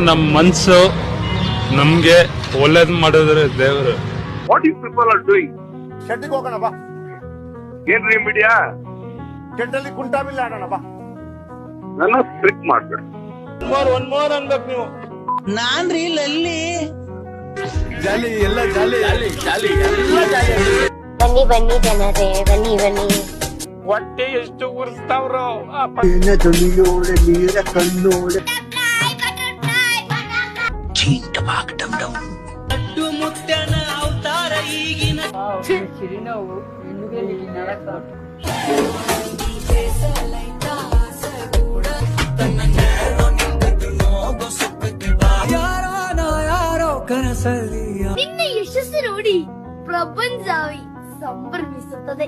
ನಮ್ ಮನ್ಸು ನಮ್ಗೆ ಒಳ್ಳೇದ್ ಮಾಡಿದ್ರೆ ದೇವ್ರು. What you people are doing? ಶೆಡ್ಡಿಗೆ ಹೋಗೋಣ ಬಾ. ಏನ್ರಿ ಮೀಡಿಯಾ? ಶೆಡ್ಡಲ್ಲಿ ಕುಂಟಾ ಬಿಲ್ಲ ಆಡೋಣ ಬಾ. ನನ್ನ ಸ್ಟ್ರಿಕ್ಟ್ ಮಾಡ್ಬೇಡಿ. ಒನ್ ಮೋರ್ ಅನ್ಬೇಕು ನೀವು. ನಾನ್ರಿ ಲಲ್ಲಿ ಜಾಲಿ ಎಲ್ಲ ಜಾಲಿ ಬನ್ನಿ ಬನ್ನಿ ಜನರೇ ಬನ್ನಿ ಬನ್ನಿ. ಹೊಟ್ಟೆ ಎಷ್ಟು ಉರಿಸ್ತಾವ್ರೋ. ತುಳಿಯೋಳೆ ನೀರ ಕಣ್ಣೋಳೆ ಅಡ್ಡು ಮುತ್ತನ ಅವತಾರ ಈಗಿನ ಯಾರೋ ಕನಸಲ್ಲಿ ನಿನ್ನ ಯಶಸ್ಸು ನೋಡಿ ಪ್ರಪಂಚವೇ ಸಂಭ್ರಮಿಸುತ್ತದೆ.